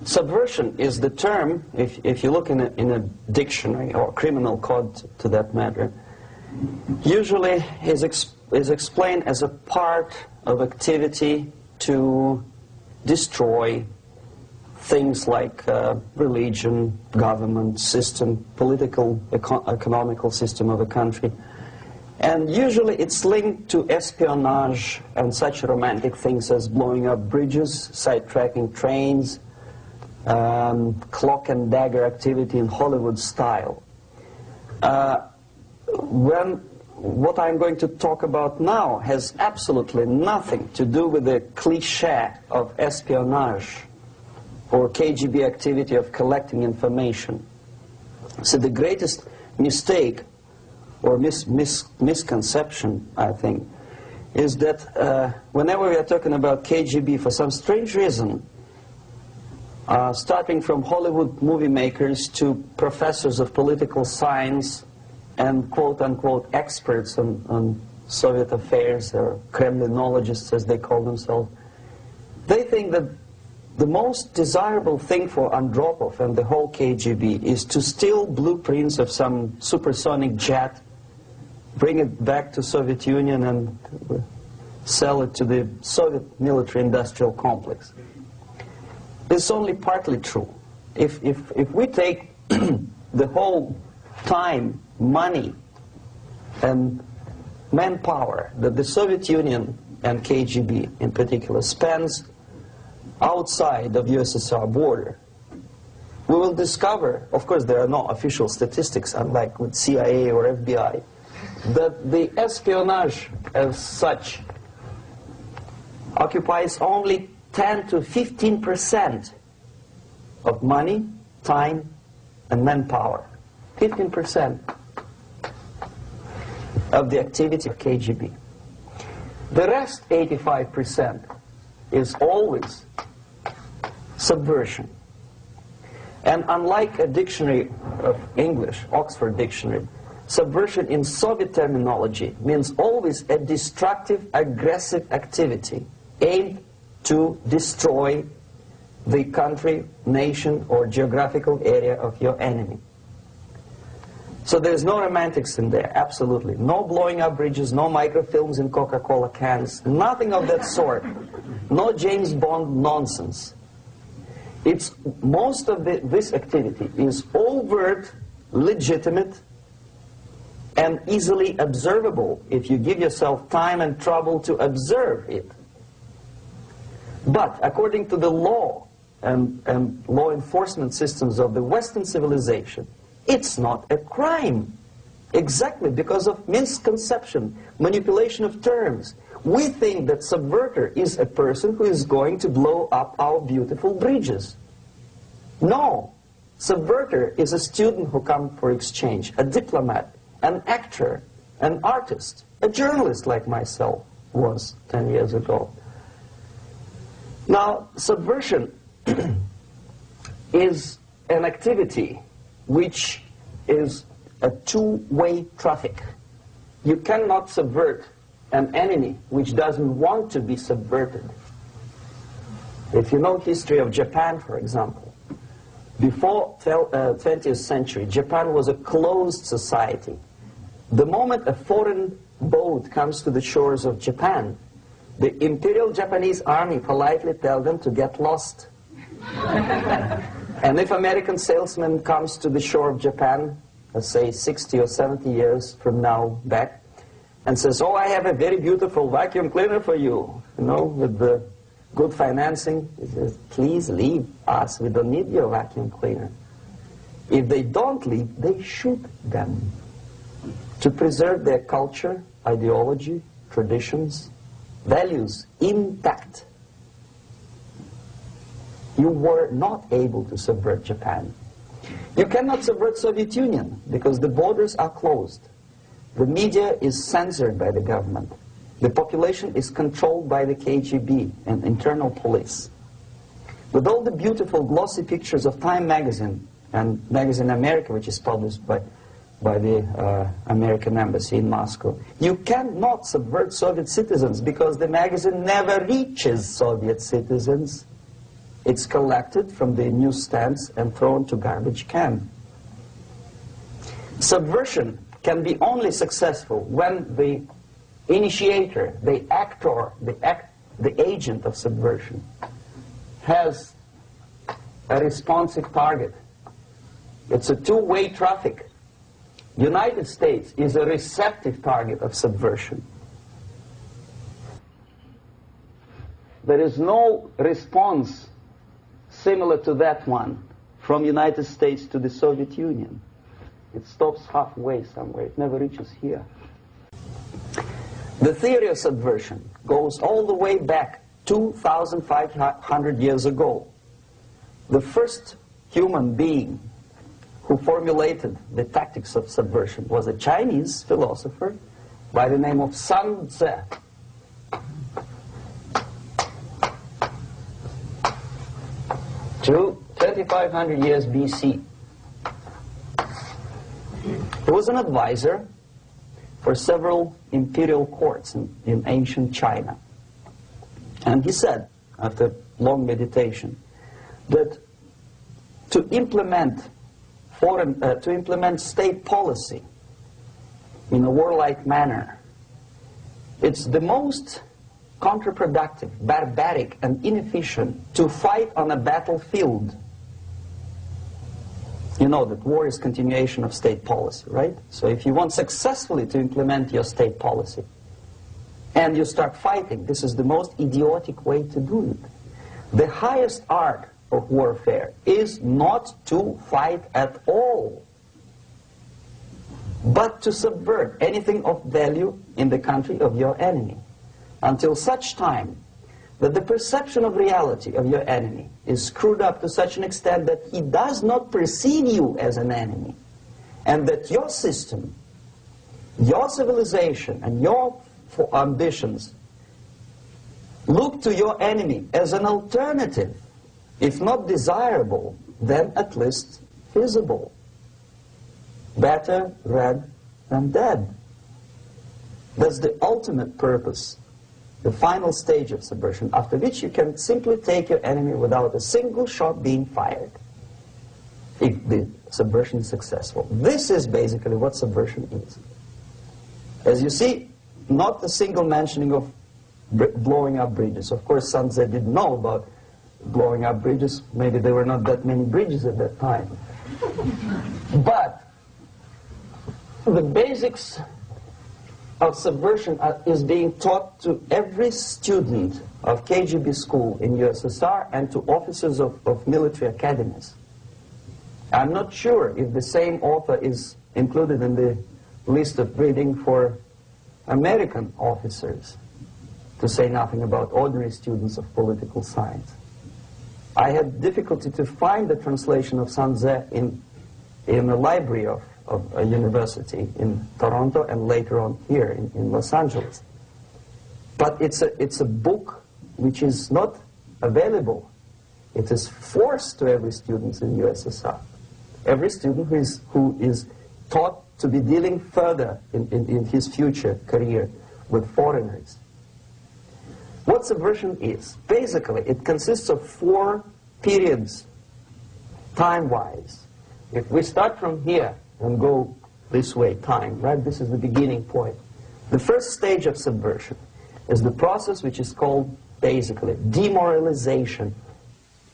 Subversion is the term, if you look in a dictionary or criminal code to that matter, usually is explained as a part of activity to destroy things like religion, government, system, political, economical system of a country. And usually it's linked to espionage and such romantic things as blowing up bridges, sidetracking trains, cloak and dagger activity in Hollywood style. What I'm going to talk about now has absolutely nothing to do with the cliché of espionage or K.G.B. activity of collecting information. So the greatest mistake or misconception, I think, is that whenever we are talking about K.G.B., for some strange reason, starting from Hollywood movie makers to professors of political science and quote-unquote experts on Soviet affairs, or Kremlinologists as they call themselves, they think that the most desirable thing for Andropov and the whole K.G.B. is to steal blueprints of some supersonic jet, bring it back to Soviet Union and sell it to the Soviet military-industrial complex. It's only partly true. If we take the whole time, money, and manpower that the Soviet Union and K.G.B. in particular spends outside of USSR border, we will discover, of course there are no official statistics unlike with CIA or FBI, that the espionage as such occupies only 10 to 15% of money, time, and manpower. 15% of the activity of K.G.B. The rest, 85%, is always subversion. And unlike a dictionary of English, Oxford Dictionary, subversion in Soviet terminology means always a destructive, aggressive activity aimed to destroy the country, nation, or geographical area of your enemy. So there's no romantics in there, absolutely. No blowing up bridges, no microfilms in Coca-Cola cans, nothing of that sort. No James Bond nonsense. It's most of this activity is overt, legitimate, and easily observable if you give yourself time and trouble to observe it. But according to the law and law enforcement systems of the Western civilization, it's not a crime. Exactly because of misconception, manipulation of terms. We think that subverter is a person who is going to blow up our beautiful bridges. No. Subverter is a student who comes for exchange, a diplomat, an actor, an artist, a journalist like myself was 10 years ago. Now, subversion is an activity which is a two-way traffic. You cannot subvert an enemy which doesn't want to be subverted. If you know history of Japan, for example, before 20th century, Japan was a closed society. The moment a foreign boat comes to the shores of Japan, the Imperial Japanese Army politely tells them to get lost. And if American salesman comes to the shore of Japan, let's say 60 or 70 years from now back, and says, oh, I have a very beautiful vacuum cleaner for you, with the good financing, he says, please leave us, we don't need your vacuum cleaner. If they don't leave, they shoot them to preserve their culture, ideology, traditions, values intact. You were not able to subvert Japan. You cannot subvert Soviet Union because the borders are closed. The media is censored by the government. The population is controlled by the K.G.B. and internal police. With all the beautiful glossy pictures of Time magazine and Magazine America, which is published by the American embassy in Moscow, you cannot subvert Soviet citizens because the magazine never reaches Soviet citizens. It's collected from the newsstands and thrown to garbage can. Subversion can be only successful when the initiator, the actor, the agent of subversion has a responsive target. It's a two-way traffic. United States is a receptive target of subversion. There is no response similar to that one from United States to the Soviet Union. It stops halfway somewhere. It never reaches here. The theory of subversion goes all the way back 2,500 years ago. The first human being who formulated the tactics of subversion was a Chinese philosopher by the name of Sun Tzu. 2,500 years BC. He was an advisor for several imperial courts in ancient China. And he said, after long meditation, that to implement state policy in a warlike manner, it's the most counterproductive, barbaric, and inefficient to fight on a battlefield. You know that war is continuation of state policy, right? So if you want successfully to implement your state policy, and you start fighting, this is the most idiotic way to do it. The highest art of warfare is not to fight at all, but to subvert anything of value in the country of your enemy, until such time that the perception of reality of your enemy is screwed up to such an extent that he does not perceive you as an enemy, and that your system, your civilization, and your ambitions look to your enemy as an alternative, if not desirable, then at least feasible. Better red than dead. That's the ultimate purpose, the final stage of subversion, after which you can simply take your enemy without a single shot being fired, if the subversion is successful. This is basically what subversion is. As you see, not a single mentioning of blowing up bridges. Of course, Sun Tzu didn't know about blowing up bridges. Maybe there were not that many bridges at that time. But the basics of subversion is being taught to every student of K.G.B school in USSR and to officers of military academies. I'm not sure if the same author is included in the list of reading for American officers, to say nothing about ordinary students of political science. I had difficulty to find the translation of Sun Tzu in the library of a university in Toronto and later on here in Los Angeles. But it's a book which is not available. It is forced to every student in USSR. Every student who is taught to be dealing further in his future career with foreigners. What subversion is? Basically, it consists of 4 periods, time-wise. If we start from here and go this way, time, right? This is the beginning point. The first stage of subversion is the process which is called, basically, demoralization.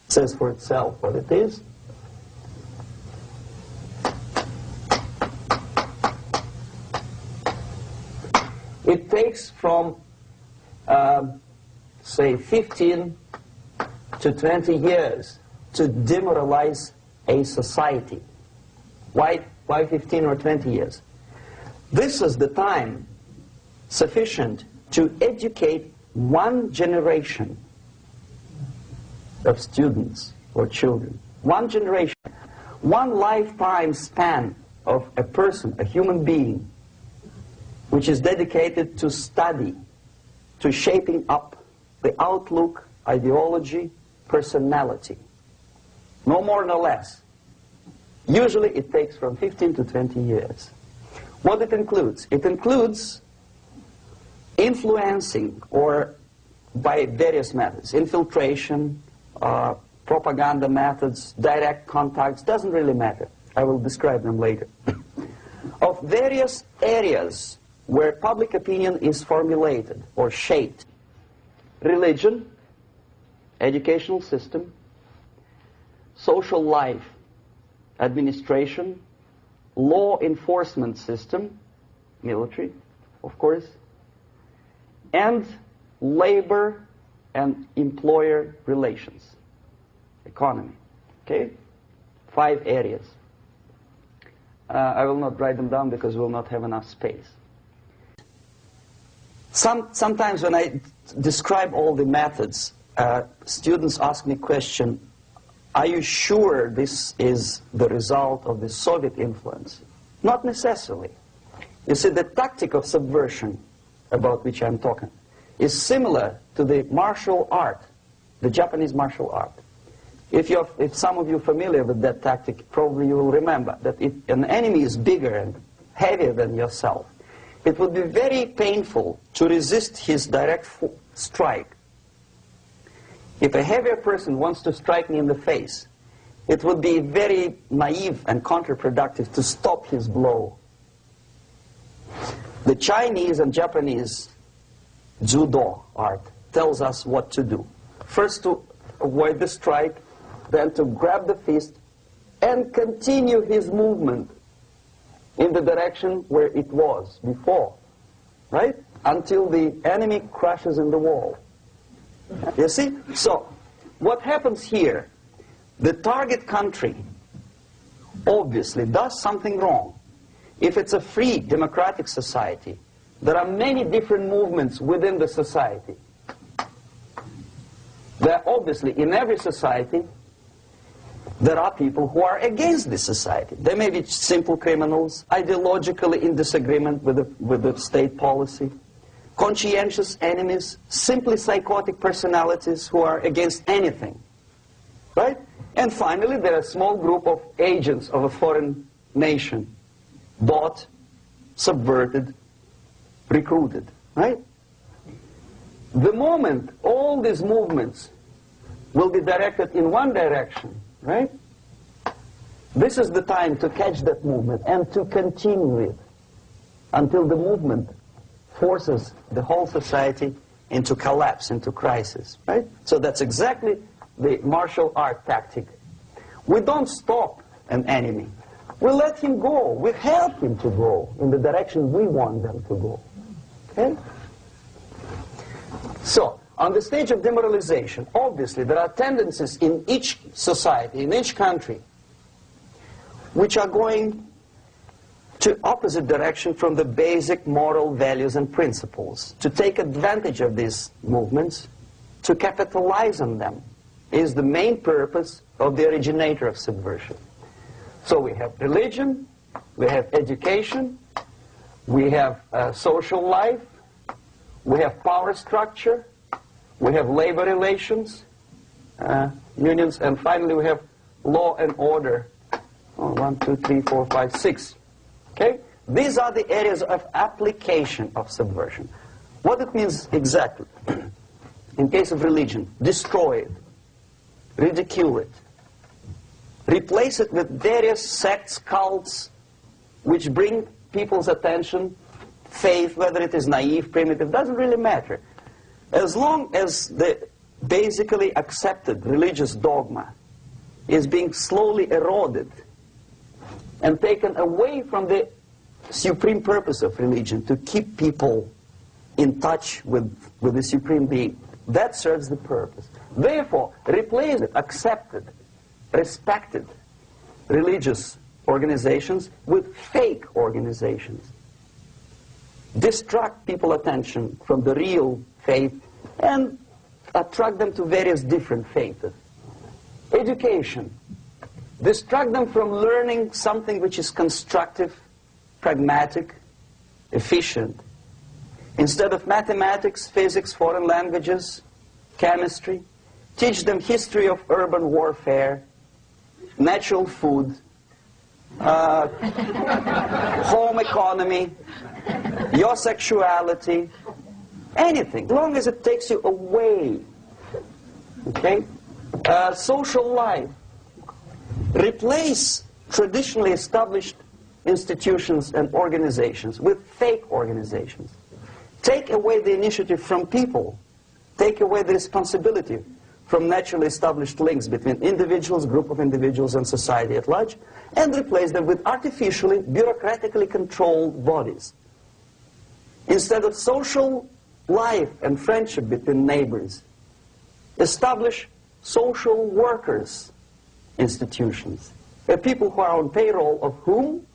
It says for itself what it is. It takes from, say, 15 to 20 years to demoralize a society. Why 15 or 20 years? This is the time sufficient to educate one generation of students or children. One generation, one lifetime span of a person, a human being, which is dedicated to study, to shaping up the outlook, ideology, personality. No more, no less. Usually it takes from 15 to 20 years. What it includes? It includes influencing, or by various methods, infiltration, propaganda methods, direct contacts, doesn't really matter. I will describe them later. Of various areas where public opinion is formulated or shaped. Religion, educational system, social life, administration, law enforcement system, military, of course, and labor and employer relations, economy. Okay? 5 areas. I will not write them down because we will not have enough space. Sometimes when I describe all the methods, students ask me question, are you sure this is the result of the Soviet influence? Not necessarily. You see, the tactic of subversion, about which I'm talking, is similar to the martial art, the Japanese martial art. If some of you are familiar with that tactic, probably you will remember that if an enemy is bigger and heavier than yourself, it would be very painful to resist his direct strike. If a heavier person wants to strike me in the face, it would be very naive and counterproductive to stop his blow. The Chinese and Japanese judo art tells us what to do. First to avoid the strike, then to grab the fist and continue his movement in the direction where it was before, right? Until the enemy crashes in the wall. You see? So, what happens here? The target country obviously does something wrong. If it's a free democratic society, there are many different movements within the society. There obviously, in every society, there are people who are against this society. They may be simple criminals, ideologically in disagreement with the state policy, conscientious enemies, simply psychotic personalities who are against anything, right? And finally, there are a small group of agents of a foreign nation, bought, subverted, recruited, right? The moment all these movements will be directed in one direction, right? This is the time to catch that movement and to continue it until the movement forces the whole society into collapse, into crisis, right? So that's exactly the martial art tactic. We don't stop an enemy. We let him go. We help him to go in the direction we want them to go. Okay? So, on the stage of demoralization, obviously there are tendencies in each society, in each country, which are going to opposite direction from the basic moral values and principles. To take advantage of these movements, to capitalize on them, is the main purpose of the originator of subversion. So we have religion, we have education, we have social life, we have power structure, we have labor relations, unions, and finally we have law and order. 1, 2, 3, 4, 5, 6. Okay? These are the areas of application of subversion. What it means exactly? In case of religion, destroy it, ridicule it, replace it with various sects, cults, which bring people's attention, faith, whether it is naive, primitive, doesn't really matter. As long as the basically accepted religious dogma is being slowly eroded and taken away from the supreme purpose of religion, to keep people in touch with the supreme being, that serves the purpose. Therefore, replace it, accepted, respected religious organizations with fake organizations. Distract people's attention from the real faith and attract them to various different faiths. Education. Distract them from learning something which is constructive, pragmatic, efficient. Instead of mathematics, physics, foreign languages, chemistry, teach them history of urban warfare, natural food, home economy, your sexuality, anything, as long as it takes you away, okay, Social life. Replace traditionally established institutions and organizations with fake organizations. Take away the initiative from people. Take away the responsibility from naturally established links between individuals, group of individuals, and society at large, and replace them with artificially, bureaucratically controlled bodies. Instead of social life and friendship between neighbors, establish social workers institutions. People who are on payroll of whom?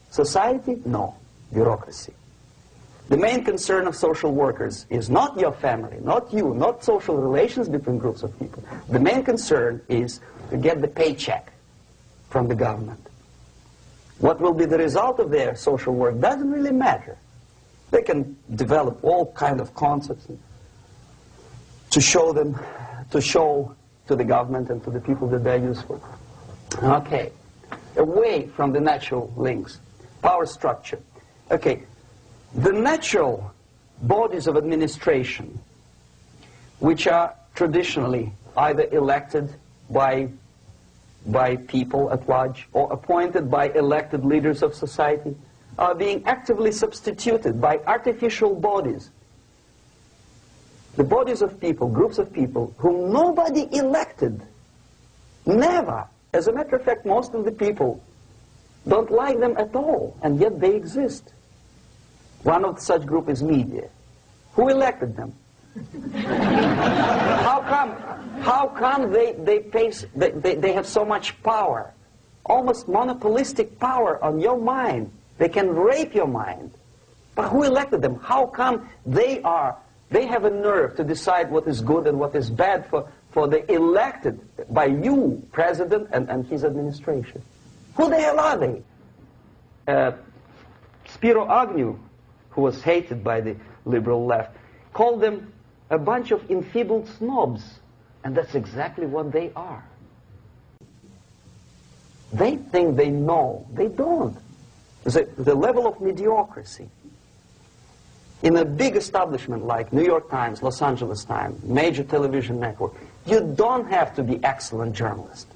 Society? No. Bureaucracy. The main concern of social workers is not your family, not you, not social relations between groups of people. The main concern is to get the paycheck from the government. What will be the result of their social work doesn't really matter. They can develop all kind of concepts to show to the government and to the people that they're useful. Okay, away from the natural links. Power structure. Okay, the natural bodies of administration, which are traditionally either elected by people at large or appointed by elected leaders of society, are being actively substituted by artificial bodies. The bodies of people, groups of people, whom nobody elected. Never. As a matter of fact, most of the people don't like them at all, and yet they exist. One of such group is media. Who elected them? How come they have so much power? Almost monopolistic power on your mind. They can rape your mind. But who elected them? How come they have a nerve to decide what is good and what is bad for the elected by you, president, and his administration? Who the hell are they? Spiro Agnew, who was hated by the liberal left, called them a bunch of enfeebled snobs. And that's exactly what they are. They think they know. They don't. The level of mediocrity. In a big establishment like New York Times, Los Angeles Times, major television network, you don't have to be excellent journalist.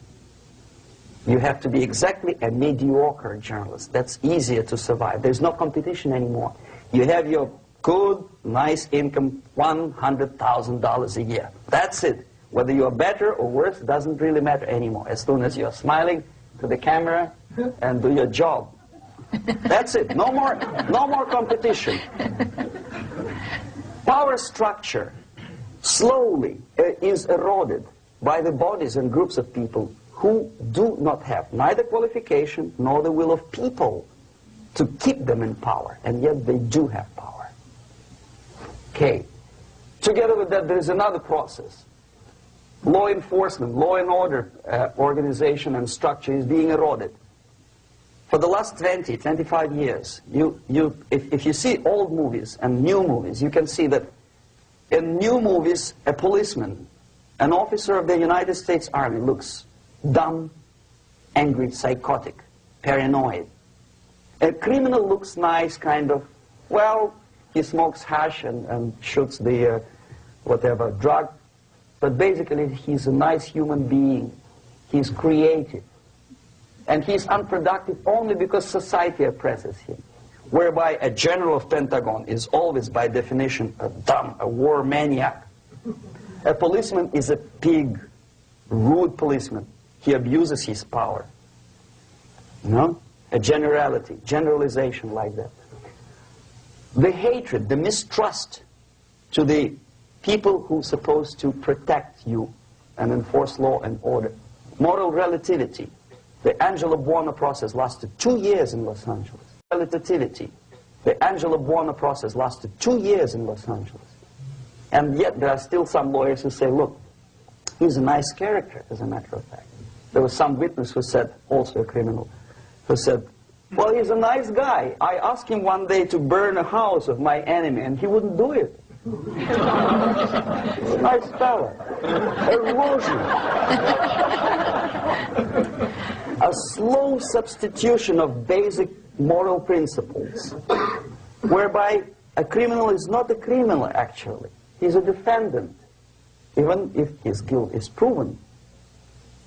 You have to be exactly a mediocre journalist. That's easier to survive. There's no competition anymore. You have your good, nice income, $100,000 a year. That's it. Whether you're better or worse doesn't really matter anymore. As soon as you're smiling to the camera and do your job. That's it. No more competition. Power structure slowly is eroded by the bodies and groups of people who do not have neither qualification nor the will of people to keep them in power, and yet they do have power. Okay. Together with that, there is another process. Law enforcement, law and order organization and structure is being eroded. For the last 20, 25 years, if you see old movies and new movies, you can see that in new movies, a policeman, an officer of the United States Army looks dumb, angry, psychotic, paranoid. A criminal looks nice, kind of, well, he smokes hash and shoots the whatever drug, but basically he's a nice human being. He's creative. And he's unproductive only because society oppresses him. Whereby a general of Pentagon is always, by definition, a dumb, a war maniac. A policeman is a pig, rude policeman. He abuses his power. You know? A generality, generalization like that. The hatred, the mistrust to the people who are supposed to protect you and enforce law and order. Moral relativity. The Angelo Buono process lasted 2 years in Los Angeles. Relativity. The Angelo Buono process lasted 2 years in Los Angeles. And yet there are still some lawyers who say, look, he's a nice character, as a matter of fact. There was some witness who said, also a criminal, who said, well, he's a nice guy. I asked him one day to burn a house of my enemy, and he wouldn't do it. He's a nice fellow. Erosion. A slow substitution of basic moral principles, whereby a criminal is not a criminal, actually. He's a defendant. Even if his guilt is proven,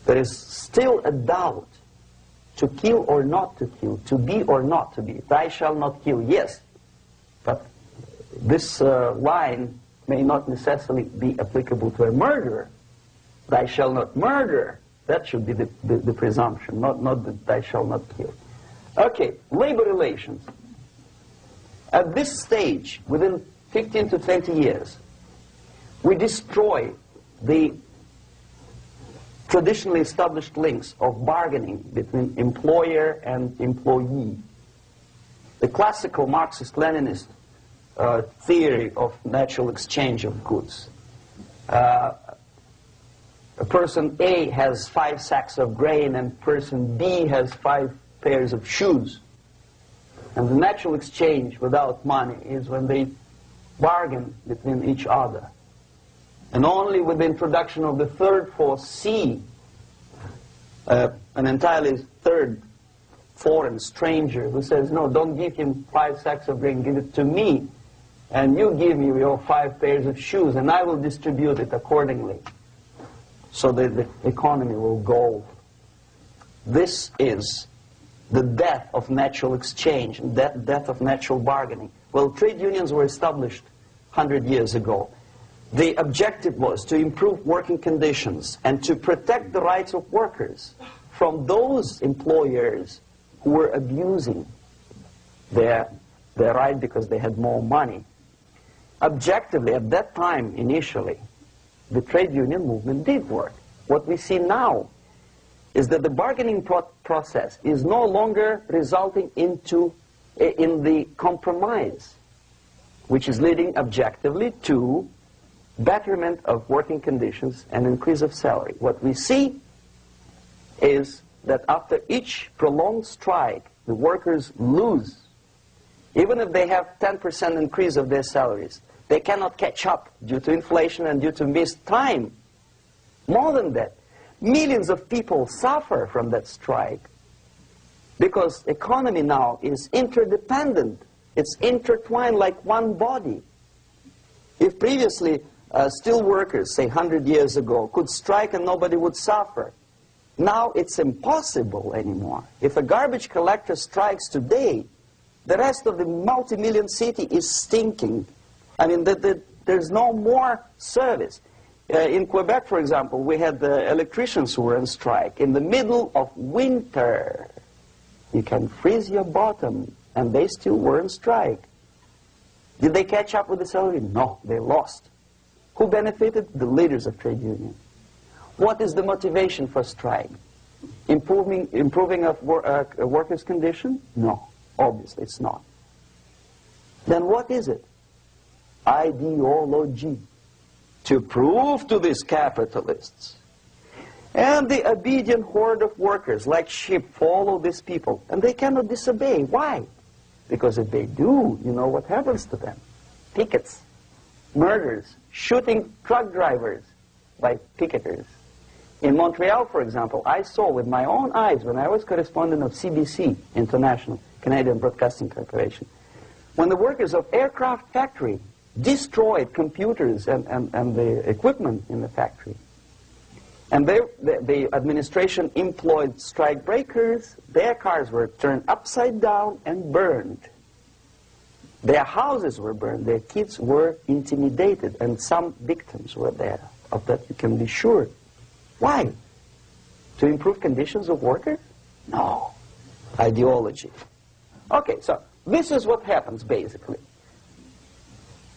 there is still a doubt to kill or not to kill, to be or not to be. Thou shalt not kill, yes, but this line may not necessarily be applicable to a murderer. Thou shalt not murder, that should be the presumption, not that thou shalt not kill. Okay, labor relations. At this stage, within 15 to 20 years, we destroy the traditionally established links of bargaining between employer and employee. The classical Marxist-Leninist theory of natural exchange of goods. A person A has 5 sacks of grain and person B has 5 pairs of shoes. And the natural exchange without money is when they bargain between each other. And only with the introduction of the third force, C, an entirely third foreign stranger who says, no, don't give him 5 sacks of grain, give it to me, and you give me your 5 pairs of shoes, and I will distribute it accordingly, so that the economy will go. This is the death of natural exchange, death of natural bargaining. Well, trade unions were established 100 years ago. The objective was to improve working conditions and to protect the rights of workers from those employers who were abusing their right because they had more money. Objectively, at that time, initially, the trade union movement did work. What we see now is that the bargaining process is no longer resulting in the compromise, which is leading objectively to betterment of working conditions and increase of salary. What we see is that after each prolonged strike, the workers lose. Even if they have 10% increase of their salaries, they cannot catch up due to inflation and due to missed time. More than that, millions of people suffer from that strike because economy now is interdependent. It's intertwined like one body. If previously steel workers, say 100 years ago, could strike and nobody would suffer, now it's impossible anymore. If a garbage collector strikes today, the rest of the multi-million city is stinking. I mean, there's no more service. In Quebec, for example, we had the electricians who were on strike in the middle of winter. You can freeze your bottom, and they still were on strike. Did they catch up with the salary? No, they lost. Who benefited? The leaders of trade unions. What is the motivation for strike? Improving of a workers' condition? No, obviously it's not. Then what is it? Ideology. To prove to these capitalists. And the obedient horde of workers, like sheep, follow these people. And they cannot disobey. Why? Because if they do, you know what happens to them. Pickets, murders, shooting truck drivers by picketers. In Montreal, for example, I saw with my own eyes when I was correspondent of CBC, International, Canadian Broadcasting Corporation, when the workers of aircraft factory destroyed computers and the equipment in the factory. And the administration employed strike breakers. Their cars were turned upside down and burned. Their houses were burned. Their kids were intimidated. And some victims were there. Of that you can be sure. Why? To improve conditions of workers? No. Ideology. Okay, so this is what happens basically.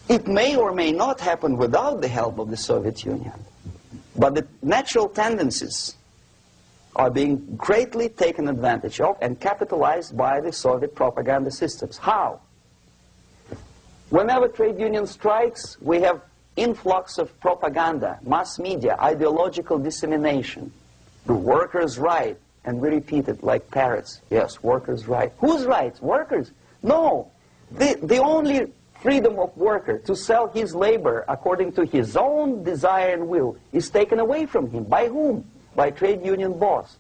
It may or may not happen without the help of the Soviet Union. But the natural tendencies are being greatly taken advantage of and capitalized by the Soviet propaganda systems. How? Whenever trade union strikes, we have influx of propaganda, mass media, ideological dissemination. The workers' right, and we repeat it like parrots. Yes, workers' right. Whose rights? Workers? No. The only freedom of worker to sell his labor according to his own desire and will is taken away from him. By whom? By trade union boss.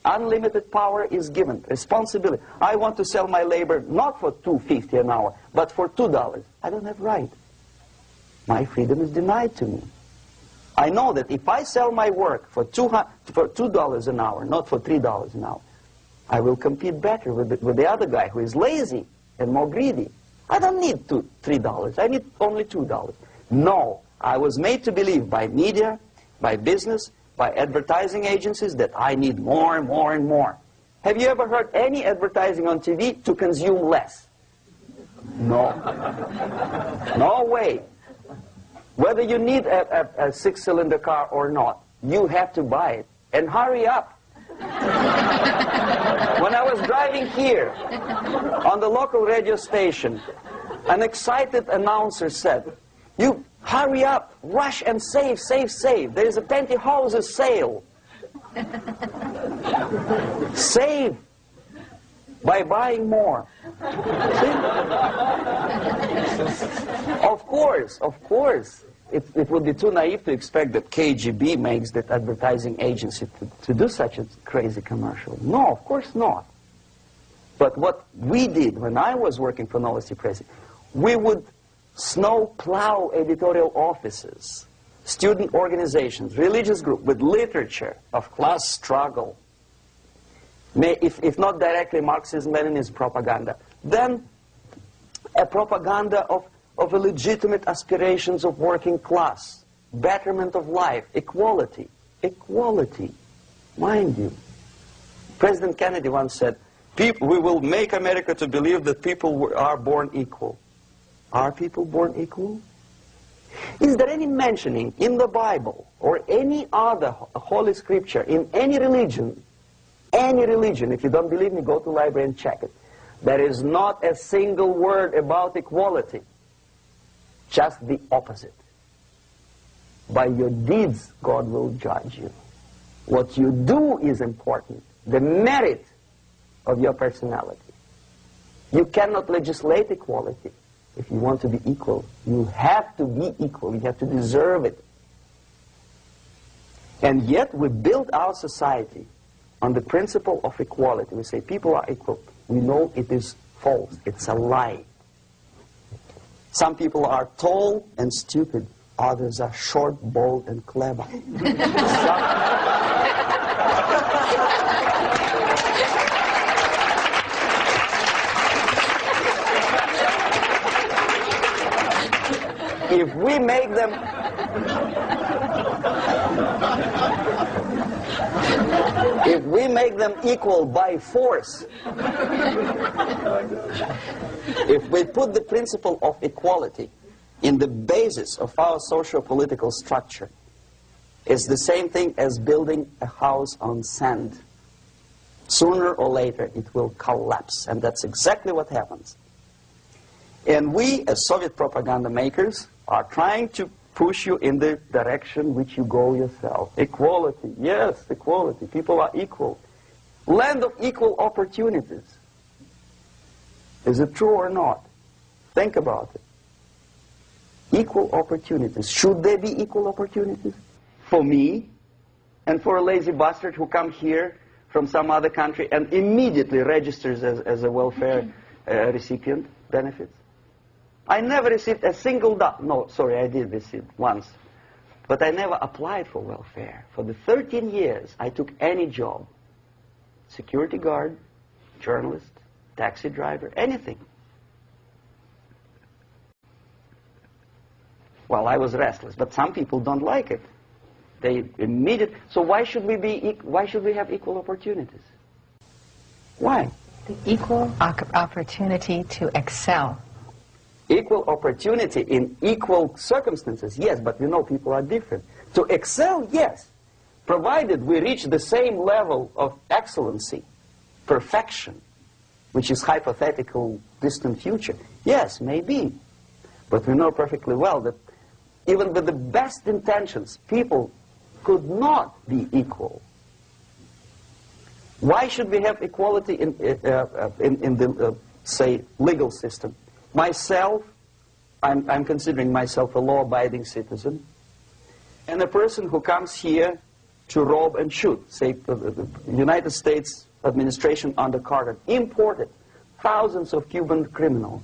Unlimited power is given. Responsibility. I want to sell my labor not for $2.50 an hour, but for $2. I don't have right. My freedom is denied to me. I know that if I sell my work for $2 an hour, not for $3 an hour, I will compete better with the other guy who is lazy and more greedy. I don't need $3. I need only $2. No, I was made to believe by media, by business, by advertising agencies that I need more and more and more. Have you ever heard any advertising on TV to consume less? No. No way. Whether you need a six-cylinder car or not, you have to buy it. And hurry up. When I was driving here, on the local radio station, an excited announcer said, "You hurry up, rush and save, save, save. There is a pantyhose sale." Save by buying more. Of course. It would be too naive to expect that K.G.B. makes that advertising agency to do such a crazy commercial. No, of course not. But what we did when I was working for Novosti Press, we would snow plow editorial offices, student organizations, religious groups with literature of class struggle. If not directly Marxist, Leninist propaganda, then a propaganda of a legitimate aspirations of working class, betterment of life, equality. Equality, mind you. President Kennedy once said, we will make America to believe that people are born equal. Are people born equal? Is there any mentioning in the Bible or any other holy scripture in any religion, if you don't believe me, go to the library and check it. There is not a single word about equality. Just the opposite. By your deeds, God will judge you. What you do is important. The merit of your personality. You cannot legislate equality. If you want to be equal, you have to be equal. You have to deserve it. And yet we build our society on the principle of equality. We say people are equal. We know it is false. It's a lie. Some people are tall and stupid. Others are short, bold, and clever. If we make them equal by force, if we put the principle of equality in the basis of our socio-political structure, it's the same thing as building a house on sand. Sooner or later it will collapse, and that's exactly what happens. And we, as Soviet propaganda makers, are trying to push you in the direction which you go yourself. Equality, yes, equality. People are equal. Land of equal opportunities. Is it true or not? Think about it. Equal opportunities. Should there be equal opportunities? For me and for a lazy bastard who comes here from some other country and immediately registers as a welfare recipient benefits? I never received a single dollar. No, sorry, I did receive once. But I never applied for welfare. For the 13 years, I took any job. Security guard, journalist, taxi driver, anything. Well, I was restless, but some people don't like it. They immediately. So why should we have equal opportunities? Why? The equal opportunity to excel. Equal opportunity in equal circumstances, yes, but we know people are different. To excel, yes, provided we reach the same level of excellency, perfection, which is hypothetical, distant future. Yes, maybe. But we know perfectly well that even with the best intentions, people could not be equal. Why should we have equality in the, say, legal system? Myself, I'm considering myself a law-abiding citizen, and a person who comes here to rob and shoot, say, the United States administration under Carter imported thousands of Cuban criminals.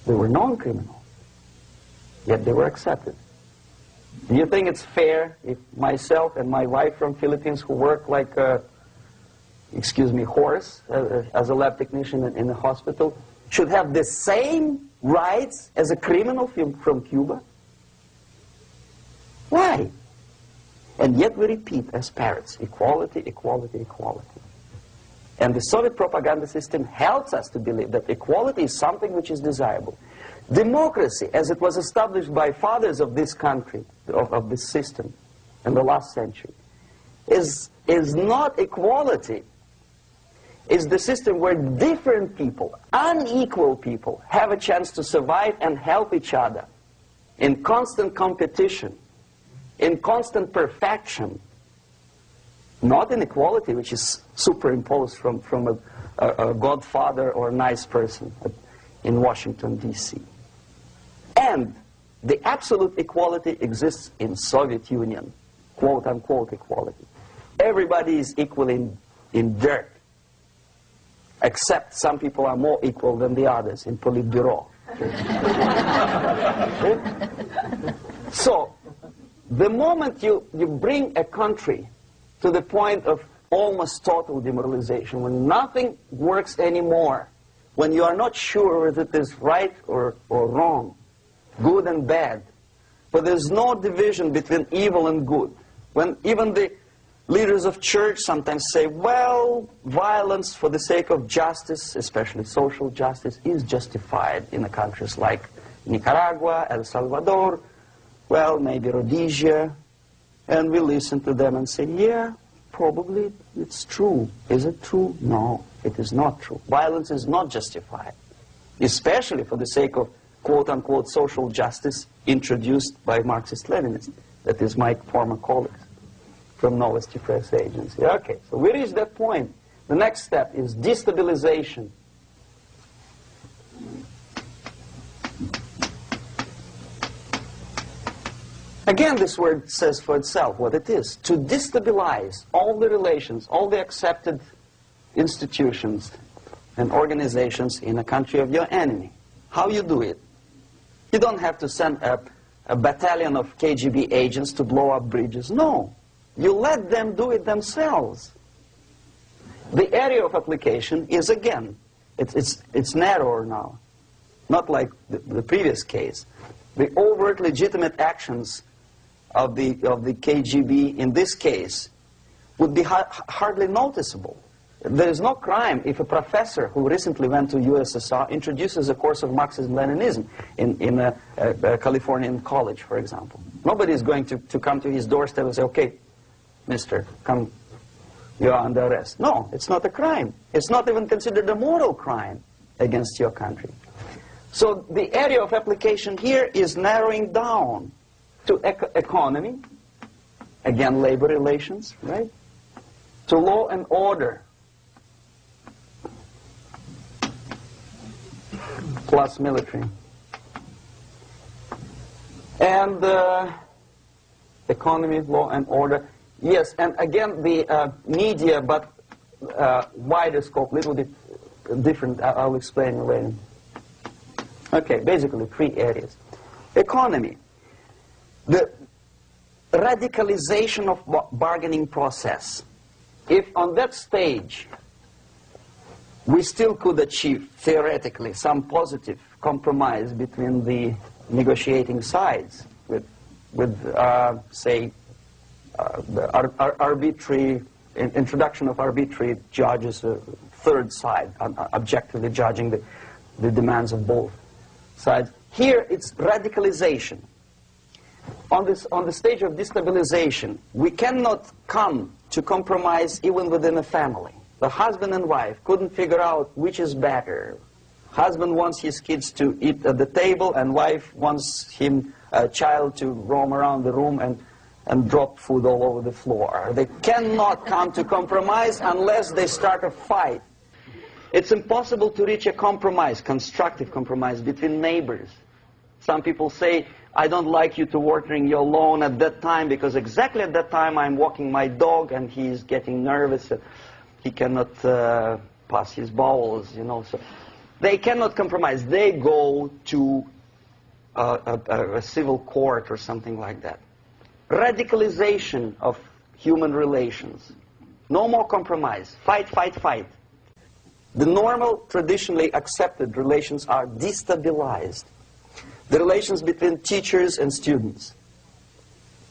They were non-criminals, yet they were accepted. Do you think it's fair if myself and my wife from Philippines, who work like a, excuse me, horse as a lab technician in a hospital, should have the same rights as a criminal from Cuba? Why? And yet we repeat as parrots, equality, equality, equality. And the Soviet propaganda system helps us to believe that equality is something which is desirable. Democracy, as it was established by fathers of this country, of this system in the last century, is not equality. It's the system where different people, unequal people, have a chance to survive and help each other in constant competition, in constant perfection, not inequality, which is superimposed from a godfather or a nice person in Washington, D.C. And the absolute equality exists in Soviet Union, quote-unquote equality. Everybody is equal in dirt, except some people are more equal than the others in Politburo. So, the moment you bring a country to the point of almost total demoralization, when nothing works anymore, when you are not sure whether it is right or wrong, good and bad, but there's no division between evil and good, when even the leaders of church sometimes say, well, violence for the sake of justice, especially social justice, is justified in the countries like Nicaragua, El Salvador, well, maybe Rhodesia, and we listen to them and say, yeah, probably it's true. Is it true? No, it is not true. Violence is not justified, especially for the sake of quote-unquote social justice introduced by Marxist-Leninists, that is my former colleagues from Novosti press agency. Okay, so we reached that point. The next step is destabilization. Again, this word says for itself what it is. To destabilize all the relations, all the accepted institutions and organizations in a country of your enemy. How you do it? You don't have to send a battalion of K.G.B. agents to blow up bridges. No. You let them do it themselves. The area of application is, again, it's narrower now. Not like the previous case. The overt legitimate actions of the K.G.B. in this case would be hardly noticeable. There is no crime if a professor who recently went to USSR introduces a course of Marxism-Leninism in a Californian college, for example. Nobody is going to come to his doorstep and say, okay, mister, come, you are under arrest. No, it's not a crime. It's not even considered a moral crime against your country. So the area of application here is narrowing down to economy, again, labor relations, right? To law and order, plus military. And economy, law and order. Yes, and again, the media, but wider scope, little bit different. I'll explain later. Okay, basically 3 areas. Economy. The radicalization of bargaining process. If on that stage we still could achieve, theoretically, some positive compromise between the negotiating sides with say, the arbitrary, introduction of arbitrary judges, a third side, objectively judging the demands of both sides. Here it's radicalization. On the stage of destabilization, we cannot come to compromise even within a family. The husband and wife couldn't figure out which is better. Husband wants his kids to eat at the table, and wife wants him, a child, to roam around the room and drop food all over the floor. They cannot come to compromise unless they start a fight. It's impossible to reach a compromise, constructive compromise, between neighbors. Some people say, I don't like you to watering your lawn at that time because exactly at that time I'm walking my dog and he's getting nervous. He cannot pass his bowels, you know. So they cannot compromise. They go to a civil court or something like that. radicalization of human relations. No more compromise. Fight, fight, fight. The normal, traditionally accepted relations are destabilized. The relations between teachers and students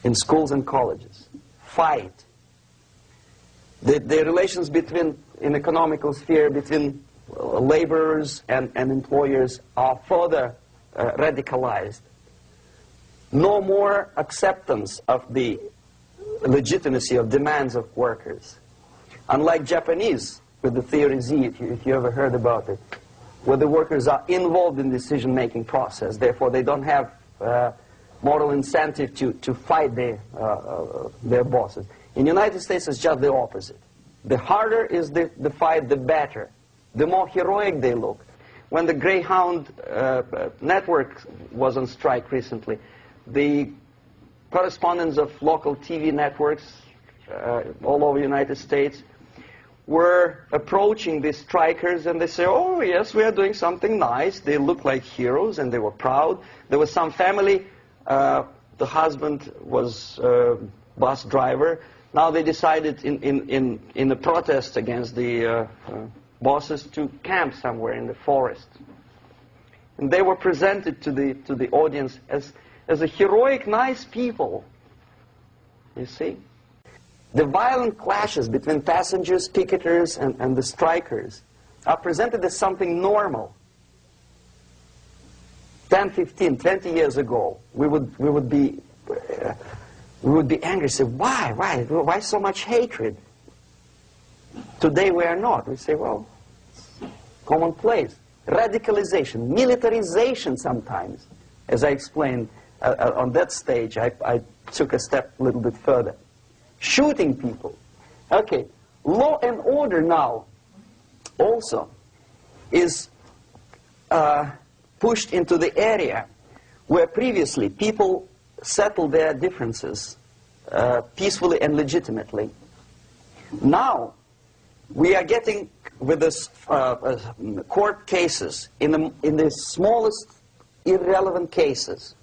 in schools and colleges. Fight. The relations between, in economical sphere, between laborers and employers are further radicalized. No more acceptance of the legitimacy of demands of workers. Unlike Japanese, with the Theory Z, if you ever heard about it, where the workers are involved in the decision-making process, therefore they don't have moral incentive to fight their bosses. In the United States, it's just the opposite. The harder is the fight, the better. The more heroic they look. When the Greyhound network was on strike recently, the correspondents of local TV networks all over the United States were approaching these strikers, and they say, oh yes, we are doing something nice. They look like heroes, and they were proud. There was some family, the husband was a bus driver. Now they decided in a protest against the bosses to camp somewhere in the forest. And they were presented to the audience as a heroic, nice people. You see? The violent clashes between passengers, picketers, and the strikers are presented as something normal. 10, 15, 20 years ago, we would be angry, say, why so much hatred? Today we are not. We say, well, commonplace. Radicalization, militarization sometimes. As I explained on that stage, I took a step a little bit further. Shooting people. Okay, law and order now also is pushed into the area where previously people settled their differences peacefully and legitimately. Now we are getting with this court cases in the smallest irrelevant cases.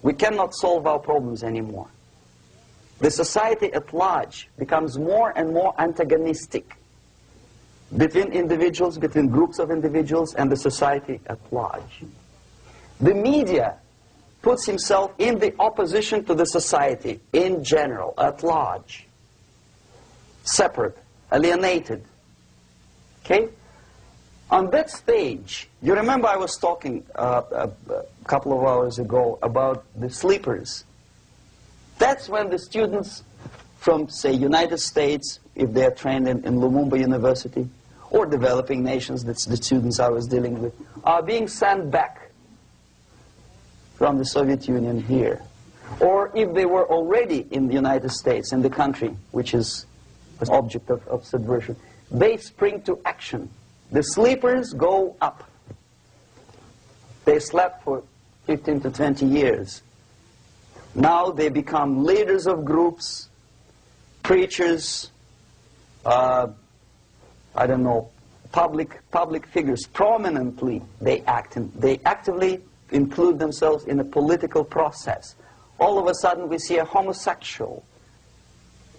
We cannot solve our problems anymore. The society at large becomes more and more antagonistic between individuals, between groups of individuals, and the society at large. The media puts himself in the opposition to the society in general, at large. Separate, alienated. Okay? On that stage, you remember I was talking a couple of hours ago about the sleepers. That's when the students from, say, United States, if they are trained in Lumumba University, or developing nations, that's the students I was dealing with, are being sent back from the Soviet Union here. Or if they were already in the United States, in the country, which is an object of subversion, they spring to action. The sleepers go up. They slept for 15 to 20 years. Now they become leaders of groups, preachers, I don't know, public figures. Prominently they actively include themselves in a political process. All of a sudden we see a homosexual.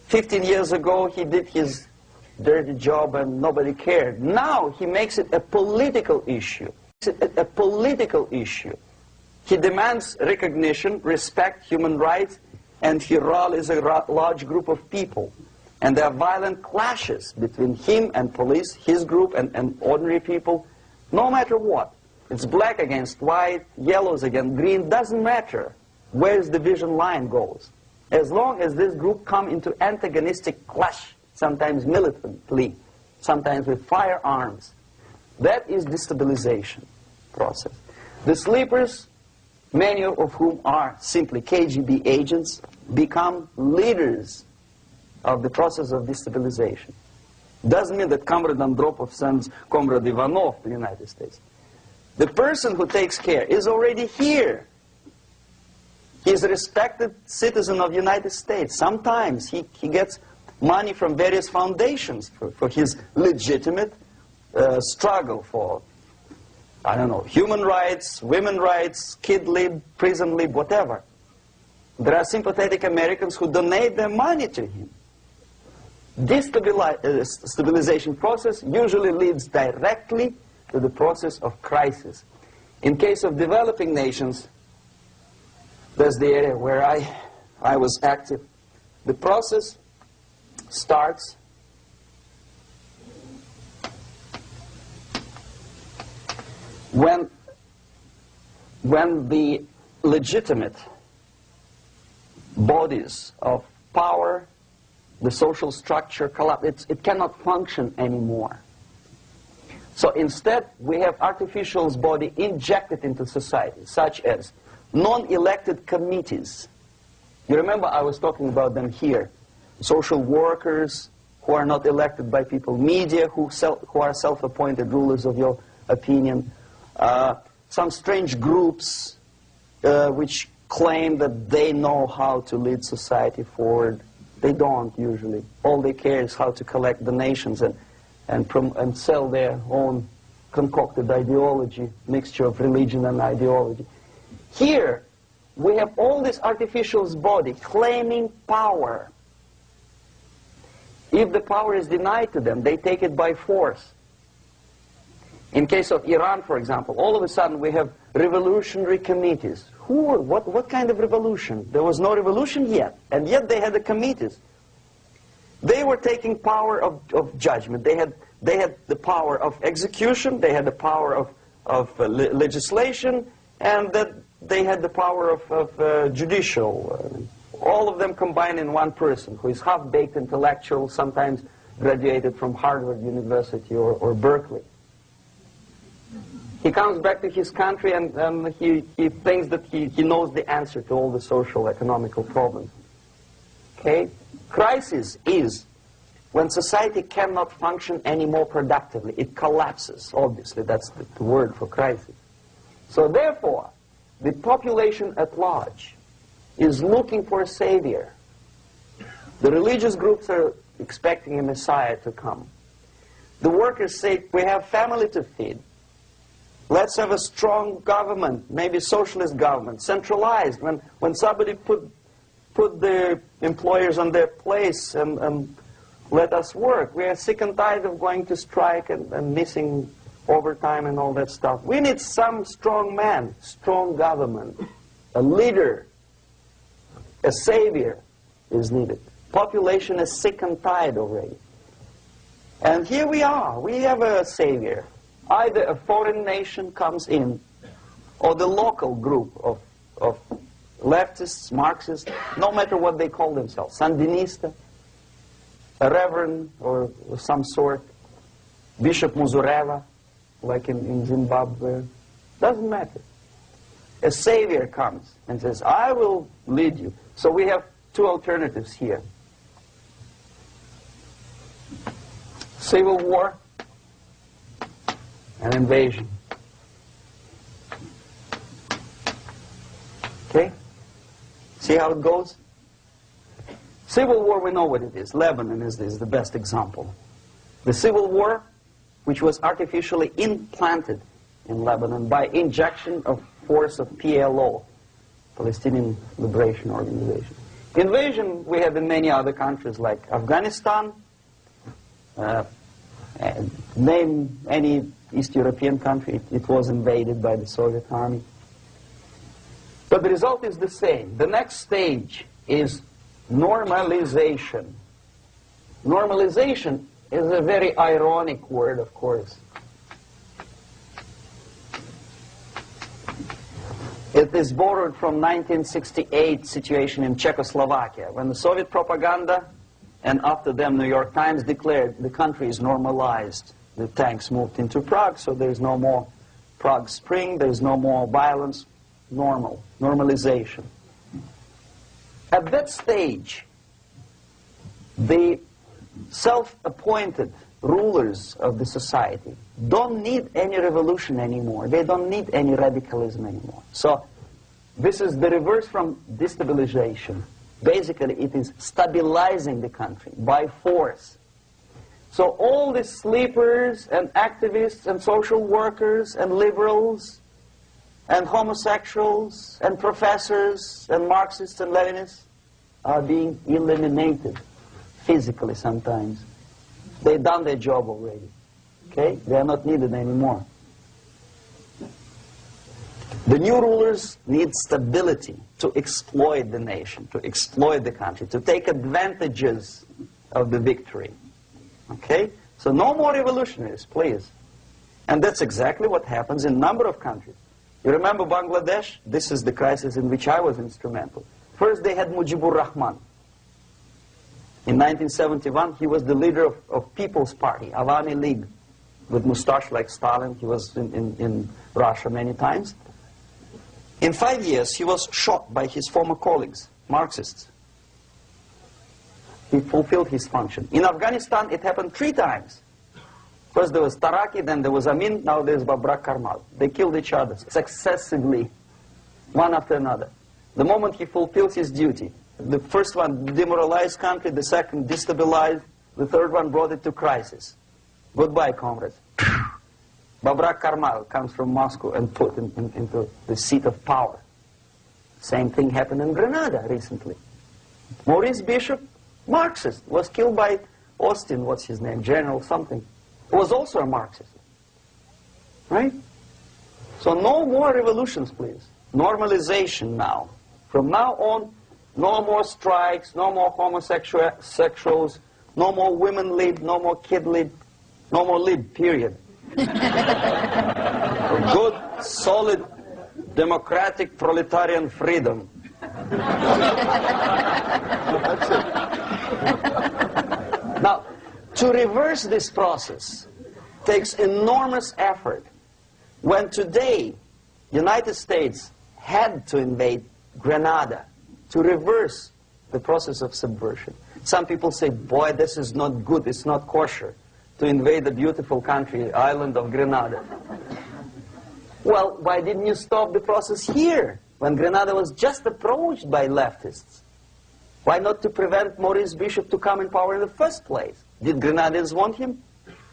15 years ago he did his dirty job and nobody cared. Now he makes it a political issue. A political issue. He demands recognition, respect, human rights, and he rallies a large group of people. And there are violent clashes between him and police, his group and ordinary people, no matter what. It's black against white, yellows against green, doesn't matter where the division line goes. As long as this group come into antagonistic clash, sometimes militantly, sometimes with firearms, that is destabilization process. The sleepers, many of whom are simply K.G.B. agents, become leaders of the process of destabilization. Doesn't mean that Comrade Andropov sends Comrade Ivanov to the United States. The person who takes care is already here. He is a respected citizen of the United States. Sometimes he gets money from various foundations for his legitimate struggle for, I don't know, human rights, women's rights, kid lib, prison lib, whatever. There are sympathetic Americans who donate their money to him. This stabilization process usually leads directly to the process of crisis. In case of developing nations, that's the area where I was active. The process starts when the legitimate bodies of power, the social structure collapse. It cannot function anymore. So instead, we have artificial body injected into society, such as non-elected committees. You remember I was talking about them here. Social workers who are not elected by people, media who are self-appointed rulers of your opinion, some strange groups which claim that they know how to lead society forward. They don't usually. All they care is how to collect donations and sell their own concocted ideology, mixture of religion and ideology. Here, we have all this artificial body claiming power. If the power is denied to them, they take it by force. In case of Iran, for example, all of a sudden we have revolutionary committees. What kind of revolution? There was no revolution yet, and yet they had the committees. They were taking power of judgment. They had the power of execution, they had the power of legislation, and that they had the power of judicial. All of them combined in one person, who is half-baked intellectual, sometimes graduated from Harvard University or Berkeley. He comes back to his country and he thinks that he knows the answer to all the social, economical problems. Okay? Crisis is when society cannot function anymore productively. It collapses, obviously. That's the word for crisis. So therefore, the population at large is looking for a savior. The religious groups are expecting a messiah to come. The workers say, we have family to feed. Let's have a strong government, maybe socialist government, centralized. When somebody put the employers on their place and let us work. We are sick and tired of going to strike and missing overtime and all that stuff. We need some strong man, strong government, a leader, a savior is needed. Population is sick and tired already. And here we are. We have a savior. Either a foreign nation comes in, or the local group of leftists, Marxists, no matter what they call themselves, Sandinista, a reverend or some sort, Bishop Muzureva, like in Zimbabwe, doesn't matter. A savior comes and says, I will lead you. So we have two alternatives here. Civil war and invasion. Okay? See how it goes? Civil war, we know what it is. Lebanon is the best example. The civil war, which was artificially implanted in Lebanon by injection of force of PLO, Palestinian Liberation Organization. Invasion we have in many other countries like Afghanistan, name any East European country, it was invaded by the Soviet army. But the result is the same. The next stage is normalization. Normalization is a very ironic word, of course. It is borrowed from 1968 situation in Czechoslovakia, when the Soviet propaganda, and after them New York Times, declared the country is normalized. The tanks moved into Prague, so there's no more Prague Spring, there's no more violence. Normalization. At that stage, the self-appointed rulers of the society don't need any revolution anymore. They don't need any radicalism anymore. So this is the reverse from destabilization. Basically, it is stabilizing the country by force. So all the sleepers and activists and social workers and liberals and homosexuals and professors and Marxists and Leninists are being eliminated physically sometimes. They've done their job already. Okay? They are not needed anymore. The new rulers need stability to exploit the nation, to exploit the country, to take advantages of the victory. Okay? So no more revolutionaries, please. And that's exactly what happens in a number of countries. You remember Bangladesh? This is the crisis in which I was instrumental. First they had Mujibur Rahman. In 1971, he was the leader of People's Party, Awami League, with mustache like Stalin. He was in Russia many times. In 5 years, he was shot by his former colleagues, Marxists. He fulfilled his function. In Afghanistan, it happened 3 times. First there was Taraki, then there was Amin, now there's Babrak Karmal. They killed each other successively, one after another. The moment he fulfills his duty, the first one demoralized country, the second destabilized, the third one brought it to crisis. Goodbye, comrades. Babrak Karmal comes from Moscow and put into the seat of power. Same thing happened in Grenada recently. Maurice Bishop, Marxist, was killed by Austin, what's his name, General something, who was also a Marxist. Right? So no more revolutions, please. Normalization now. From now on, no more strikes, no more homosexuals, no more women lib, no more kid lib, no more lib, period. Good, solid, democratic, proletarian freedom. That's it. Now, to reverse this process takes enormous effort. When today, United States had to invade Grenada to reverse the process of subversion. Some people say, boy, this is not good, it's not kosher to invade the beautiful country, island of Grenada. Well, why didn't you stop the process here, when Grenada was just approached by leftists? Why not to prevent Maurice Bishop to come in power in the first place? Did Grenadians want him?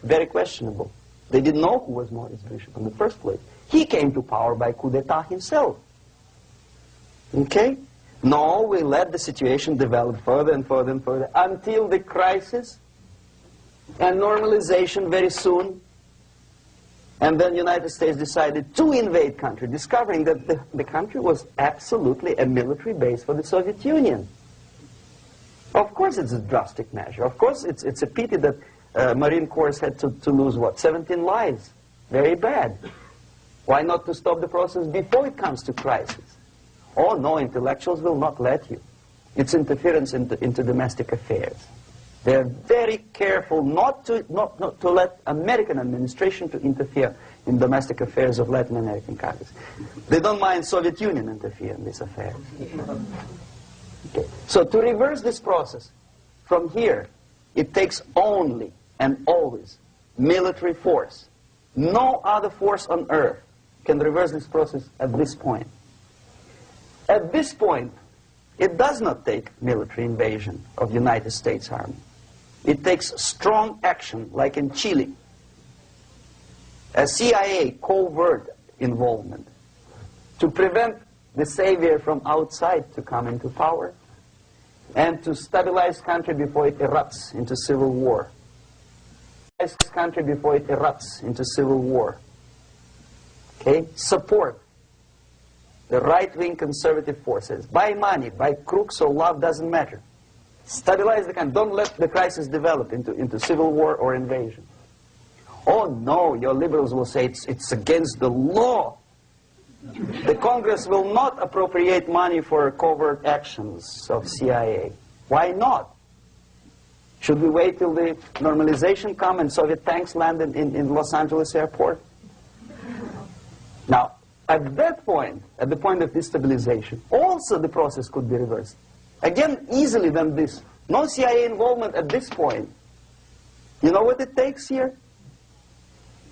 Very questionable. They didn't know who was Maurice Bishop in the first place. He came to power by coup d'etat himself. Okay? No, we let the situation develop further and further and further until the crisis and normalization very soon. And then the United States decided to invade country, discovering that the country was absolutely a military base for the Soviet Union. Of course it's a drastic measure. Of course it's a pity that Marine Corps had to lose, what, 17 lives. Very bad. Why not to stop the process before it comes to crisis? Oh no, intellectuals will not let you. It's interference into domestic affairs. They're very careful not to let American administration to interfere in domestic affairs of Latin American countries. They don't mind Soviet Union interfere in these affairs. Okay. So to reverse this process, from here, it takes only and always military force. No other force on earth can reverse this process at this point. At this point, it does not take military invasion of the United States Army. It takes strong action, like in Chile, a CIA covert involvement to prevent the savior from outside to come into power and to stabilize country before it erupts into civil war. Country before it erupts into civil war. Okay? Support the right-wing conservative forces. By money, by crooks or love, doesn't matter. Stabilize the country. Don't let the crisis develop into civil war or invasion. Oh no, your liberals will say it's against the law. The Congress will not appropriate money for covert actions of CIA. Why not? Should we wait till the normalization come and Soviet tanks land in Los Angeles airport? Now, at that point, at the point of destabilization, also the process could be reversed. Again, easily than this. No CIA involvement at this point. You know what it takes here?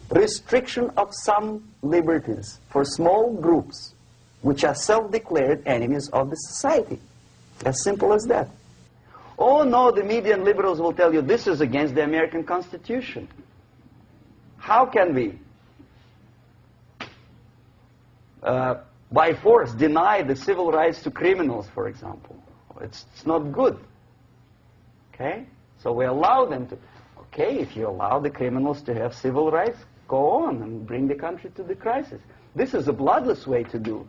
Restriction of some liberties for small groups which are self-declared enemies of the society. As simple as that. Oh no, the media and liberals will tell you this is against the American Constitution. How can we by force deny the civil rights to criminals, for example. It's not good. Okay? So we allow them to. Okay, if you allow the criminals to have civil rights, go on and bring the country to the crisis. This is a bloodless way to do.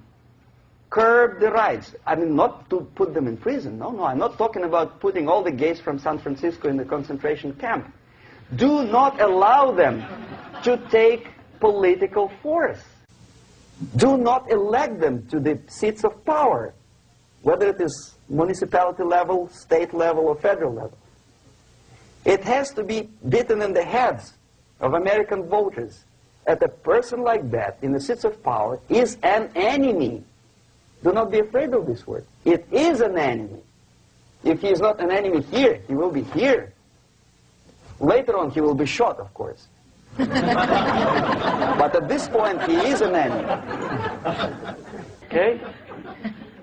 Curb the rights. I mean, not to put them in prison. No, I'm not talking about putting all the gays from San Francisco in the concentration camp. Do not allow them to take political force. Do not elect them to the seats of power, whether it is municipality level, state level, or federal level. It has to be beaten in the heads of American voters that a person like that in the seats of power is an enemy. Do not be afraid of this word. It is an enemy. If he is not an enemy here, he will be here. Later on, he will be shot, of course. But at this point, he is an enemy. Okay?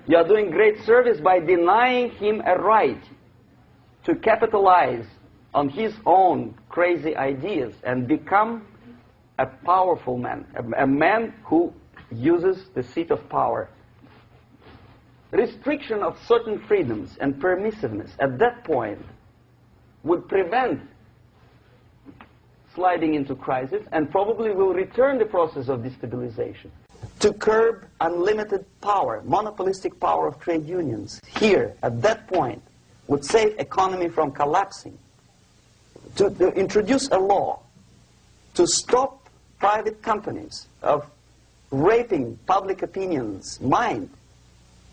You are doing great service by denying him a right to capitalize on his own crazy ideas and become a powerful man, a man who uses the seat of power. Restriction of certain freedoms and permissiveness at that point would prevent sliding into crisis and probably will return the process of destabilization. To curb unlimited power, monopolistic power of trade unions, here, at that point, would save economy from collapsing. To introduce a law to stop private companies of raping public opinion's mind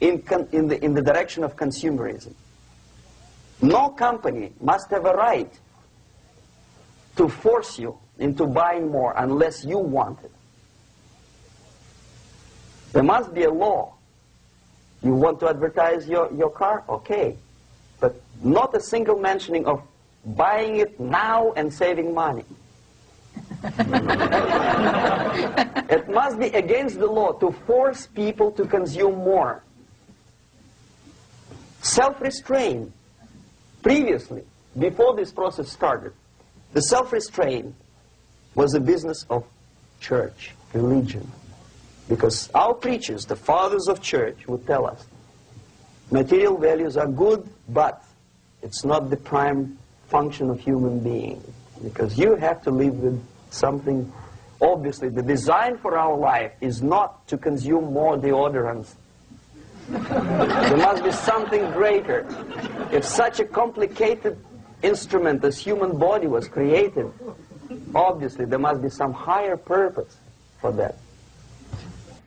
in the direction of consumerism. No company must have a right to force you into buying more unless you want it. There must be a law. You want to advertise your car? Okay. But not a single mentioning of buying it now and saving money. It must be against the law to force people to consume more. Self-restraint. Previously, before this process started, the self-restraint was a business of church, religion. Because our preachers, the fathers of church, would tell us, material values are good, but it's not the prime function of human being. Because you have to live with something. Obviously, the design for our life is not to consume more deodorants. There must be something greater. If such a complicated instrument as human body was created, obviously there must be some higher purpose for that.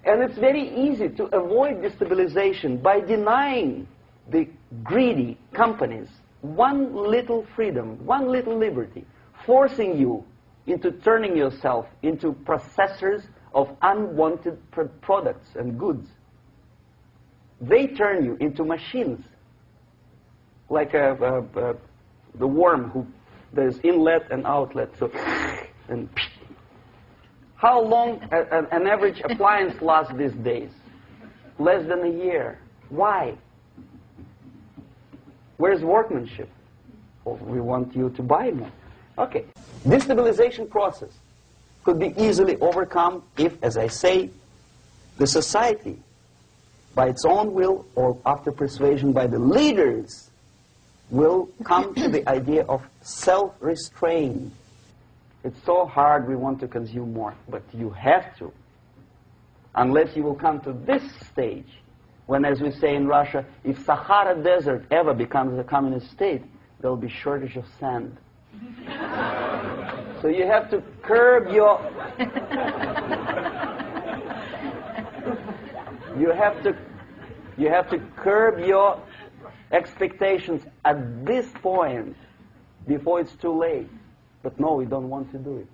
And it's very easy to avoid destabilization by denying the greedy companies one little freedom, one little liberty, forcing you into turning yourself into processors of unwanted products and goods. They turn you into machines, like the worm who there's inlet and outlet. So, and how long an average appliance lasts these days? Less than a year. Why? Where's workmanship? Well, we want you to buy more. Okay. Destabilization process could be easily overcome if, as I say, the society, by its own will or after persuasion by the leaders, will come to the idea of self-restraint. It's so hard we want to consume more, but you have to. Unless you will come to this stage, when, as we say in Russia, if Sahara Desert ever becomes a communist state, there will be shortage of sand. So you have to curb your... You have to curb your expectations at this point before it's too late. But no, we don't want to do it.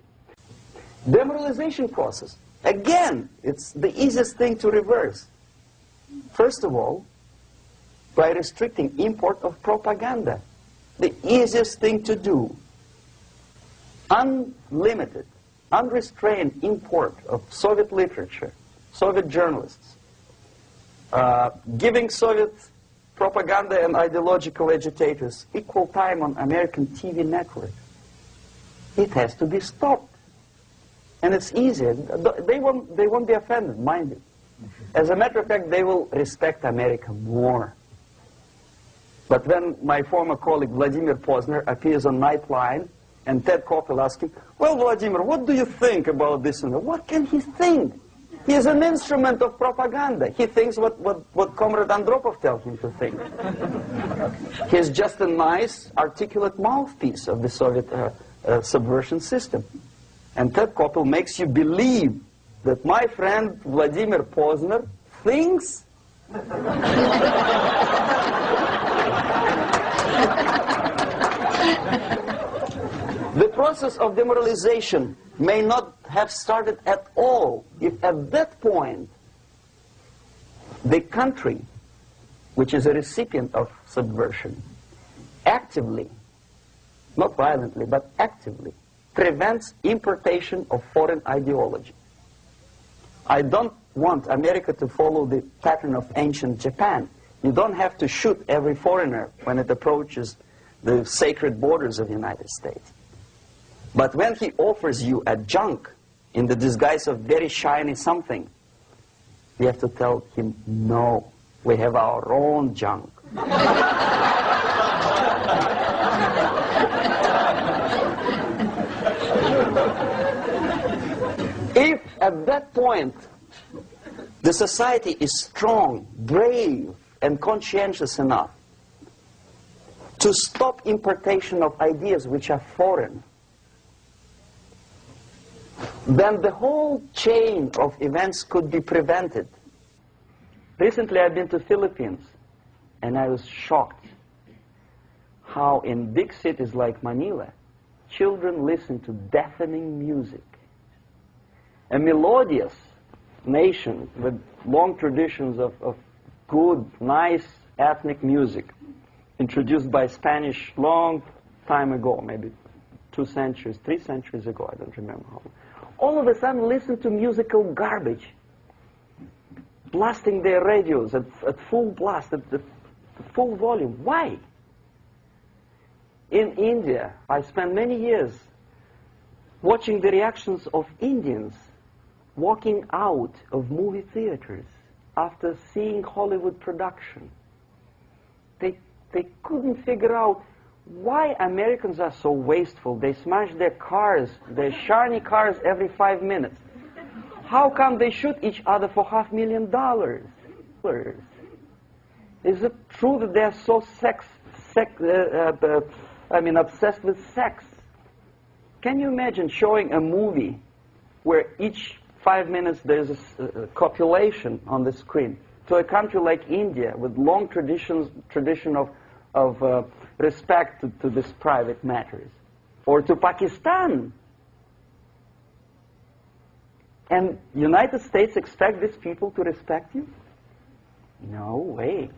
Demoralization process. Again, it's the easiest thing to reverse. First of all, by restricting import of propaganda. The easiest thing to do. Unlimited, unrestrained import of Soviet literature, Soviet journalists. Giving Soviet propaganda and ideological agitators equal time on American TV network. It has to be stopped. And it's easy. They won't be offended, mind you. As a matter of fact, they will respect America more. But when my former colleague Vladimir Posner appears on Nightline, and Ted Koppel asks him, well, Vladimir, what do you think about this? And what can he think? He is an instrument of propaganda. He thinks what Comrade Andropov tells him to think. He's just a nice, articulate mouthpiece of the Soviet subversion system. And Ted Koppel makes you believe that my friend Vladimir Posner thinks the process of demoralization may not have started at all if at that point the country, which is a recipient of subversion, actively, not violently, but actively, prevents importation of foreign ideology. I don't want America to follow the pattern of ancient Japan. You don't have to shoot every foreigner when it approaches the sacred borders of the United States. But when he offers you a junk in the disguise of very shiny something, you have to tell him, no, we have our own junk. If at that point the society is strong, brave, and conscientious enough to stop importation of ideas which are foreign, then the whole chain of events could be prevented. Recently I've been to the Philippines, and I was shocked how in big cities like Manila, children listen to deafening music. A melodious nation with long traditions of good, nice ethnic music, introduced by Spanish long time ago, maybe 2 centuries, 3 centuries ago, I don't remember how. All of a sudden listen to musical garbage, blasting their radios at full blast, at full volume. Why? In India, I spent many years watching the reactions of Indians walking out of movie theaters after seeing Hollywood production. They couldn't figure out why Americans are so wasteful. They smash their cars, their shiny cars, every 5 minutes. How come they shoot each other for $500,000? Is it true that they're so obsessed with sex? Can you imagine showing a movie where each 5 minutes there's a copulation on the screen to a country like India with long tradition of respect to these private matters, or to Pakistan? And United States expect these people to respect you? No way.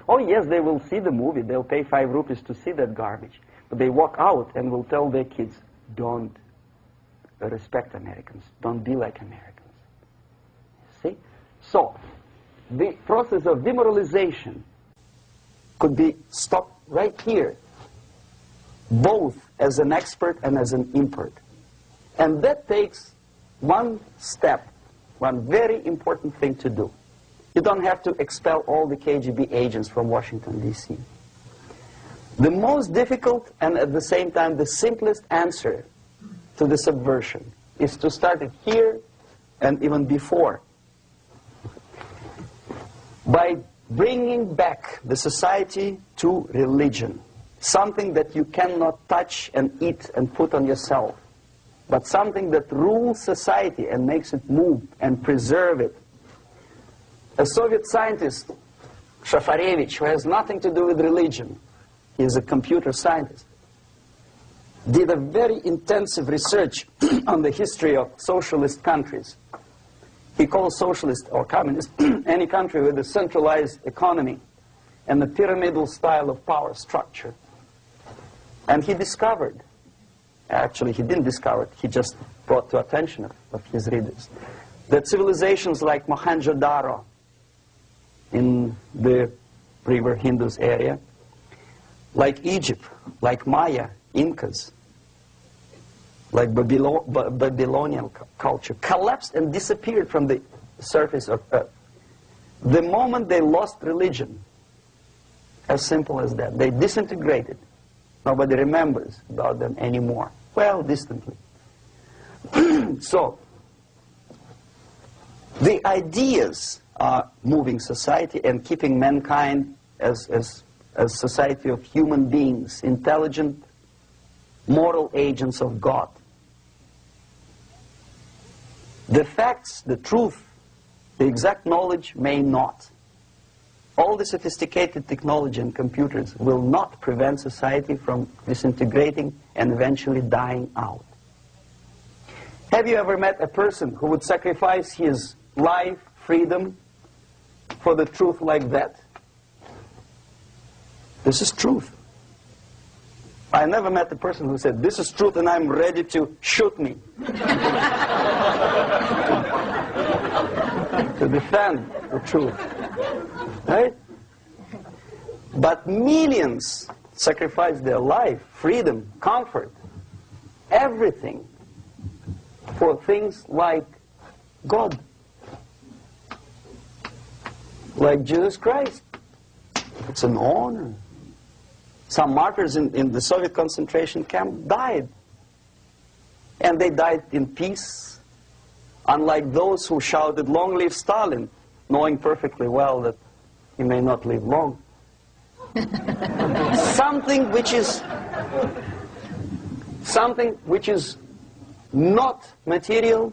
Oh yes, they will see the movie, they'll pay 5 rupees to see that garbage, but they walk out and will tell their kids, don't respect Americans, don't be like Americans. See? So, the process of demoralization could be stopped right here, both as an expert and as an import. And that takes one step, one very important thing to do. You don't have to expel all the K.G.B. agents from Washington, D.C. The most difficult and at the same time the simplest answer to the subversion is to start it here and even before, by bringing back the society to religion, something that you cannot touch and eat and put on yourself, but something that rules society and makes it move and preserve it. A Soviet scientist, Shafarevich, who has nothing to do with religion, he is a computer scientist, did a very intensive research on the history of socialist countries. He calls socialist or communist any country with a centralized economy and a pyramidal style of power structure. And he discovered, actually he didn't discover it, he just brought to attention of his readers, that civilizations like Mohenjo-Daro in the river Indus area, like Egypt, like Maya, Incas, like Babylonian culture, collapsed and disappeared from the surface of Earth. The moment they lost religion, as simple as that, they disintegrated. Nobody remembers about them anymore. Well, distantly. So, the ideas are moving society and keeping mankind as a society of human beings, intelligent, moral agents of God. The facts, the truth, the exact knowledge may not. All the sophisticated technology and computers will not prevent society from disintegrating and eventually dying out. Have you ever met a person who would sacrifice his life, freedom, for the truth like that? This is truth. I never met a person who said, this is truth and I'm ready to shoot me. To defend the truth. Right? But millions sacrifice their life, freedom, comfort, everything for things like God, like Jesus Christ. It's an honor. Some martyrs in the Soviet concentration camp died. And they died in peace, unlike those who shouted, "Long live Stalin," knowing perfectly well that he may not live long. Something which is not material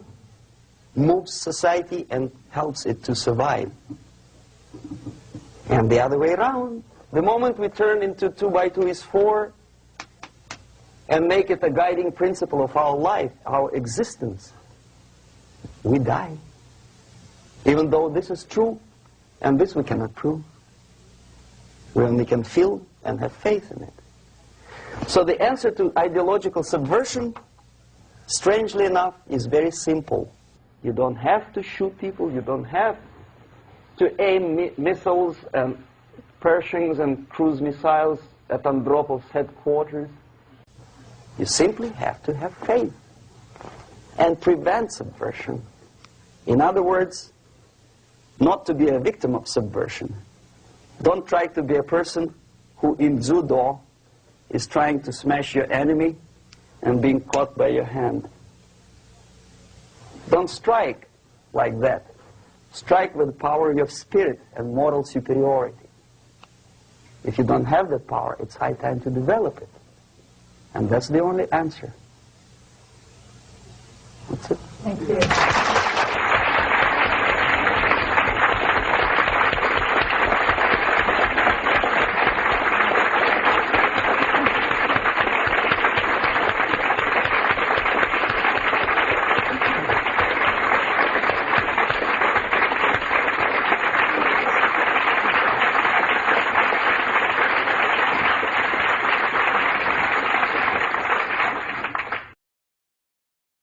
moves society and helps it to survive. And the other way around. The moment we turn into 2 by 2 is 4 and make it a guiding principle of our life, our existence, we die. Even though this is true, and this we cannot prove. We only can feel and have faith in it. So the answer to ideological subversion, strangely enough, is very simple. You don't have to shoot people, you don't have to aim missiles and Pershings and cruise missiles at Andropov's headquarters. You simply have to have faith and prevent subversion. In other words, not to be a victim of subversion. Don't try to be a person who in judo is trying to smash your enemy and being caught by your hand. Don't strike like that. Strike with the power of spirit and moral superiority. If you don't have that power, it's high time to develop it. And that's the only answer. That's it. Thank you.